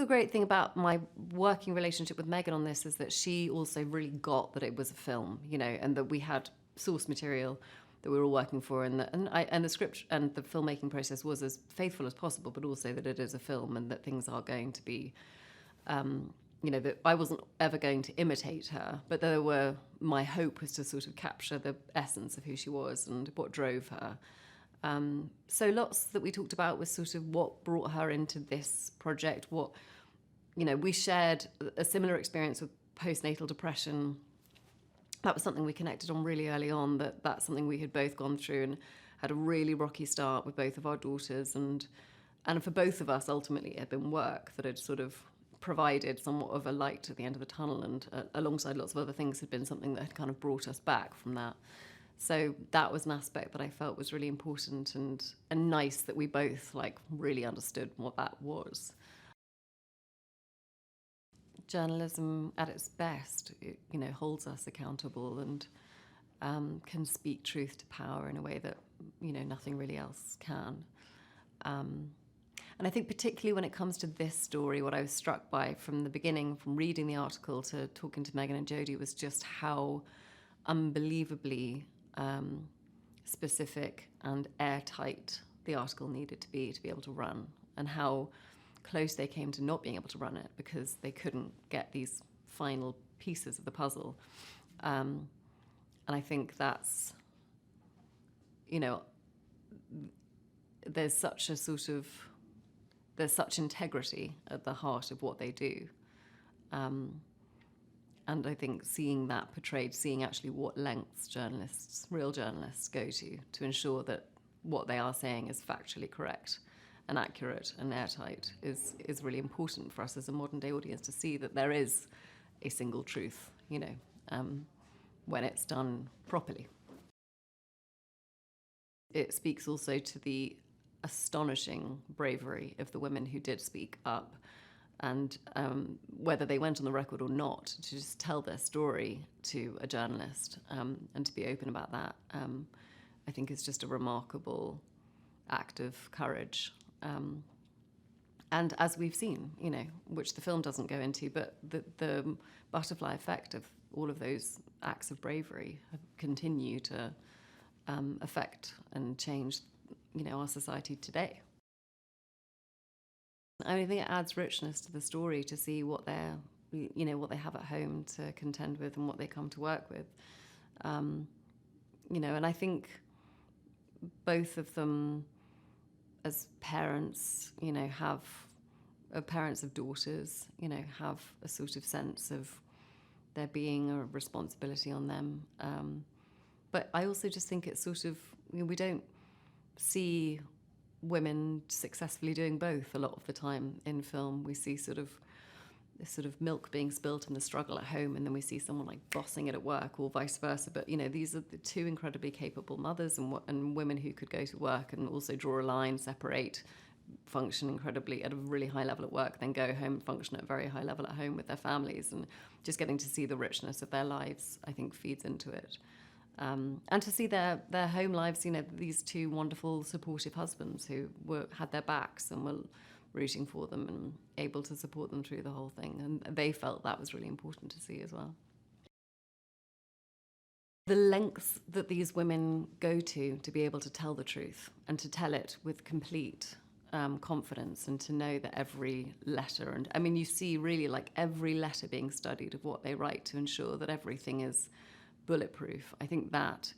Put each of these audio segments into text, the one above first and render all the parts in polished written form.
the great thing about my working relationship with Megan on this is that she also really got that it was a film, and that we had source material that we were all working for, and the script and the filmmaking process was as faithful as possible, but also that it is a film and that things are going to be, that I wasn't ever going to imitate her, but my hope was to sort of capture the essence of who she was and what drove her. So lots that we talked about was sort of what brought her into this project. We shared a similar experience with postnatal depression. That was something we connected on really early on, that's something we had both gone through and had a really rocky start with both of our daughters. And for both of us, ultimately, it had been work that had sort of provided somewhat of a light at the end of the tunnel, and alongside lots of other things had been something that had kind of brought us back from that. So that was an aspect that I felt was really important and nice that we both really understood what that was. Journalism at its best, holds us accountable and can speak truth to power in a way that, nothing really else can. And I think particularly when it comes to this story, what I was struck by from the beginning, from reading the article to talking to Megan and Jodie, was just how unbelievably specific and airtight the article needed to be able to run, and how close they came to not being able to run it because they couldn't get these final pieces of the puzzle. And I think that's, there's such integrity at the heart of what they do. And I think seeing that portrayed, seeing actually what lengths real journalists go to ensure that what they are saying is factually correct and accurate and airtight is really important for us as a modern day audience to see that there is a single truth, when it's done properly. It speaks also to the astonishing bravery of the women who did speak up, and whether they went on the record or not, to just tell their story to a journalist and to be open about that, I think is just a remarkable act of courage. And as we've seen, which the film doesn't go into, but the butterfly effect of all of those acts of bravery continue to affect and change, our society today. I think it adds richness to the story to see what what they have at home to contend with and what they come to work with. And I think both of them, as parents, parents of daughters, have a sort of sense of there being a responsibility on them. But I also just think it's sort of, we don't see women successfully doing both a lot of the time in film. We see this sort of milk being spilt in the struggle at home, and then we see someone like bossing it at work, or vice versa. But these are the two incredibly capable mothers and women who could go to work and also draw a line, separate, function incredibly at a really high level at work, then go home and function at a very high level at home with their families, and just getting to see the richness of their lives, I think, feeds into it. And to see their home lives, these two wonderful, supportive husbands who had their backs and were rooting for them and able to support them through the whole thing. And they felt that was really important to see as well. The lengths that these women go to be able to tell the truth and to tell it with complete confidence, and to know that every letter, and I mean, you see really every letter being studied of what they write to ensure that everything is bulletproof. I think that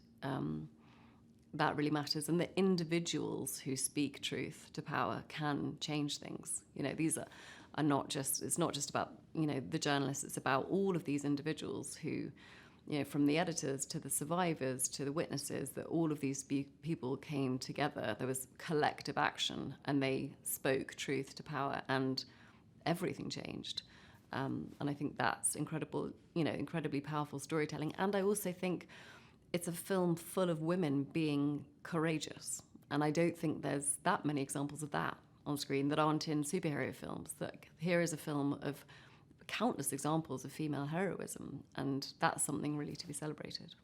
that really matters, and the individuals who speak truth to power can change things. These are not just, it's not just about the journalists, it's about all of these individuals who, from the editors to the survivors to the witnesses, that all of these people came together. There was collective action, and they spoke truth to power, and everything changed. And I think that's incredible, incredibly powerful storytelling. And I also think it's a film full of women being courageous. And I don't think there's that many examples of that on screen that aren't in superhero films. That here is a film of countless examples of female heroism, and that's something really to be celebrated.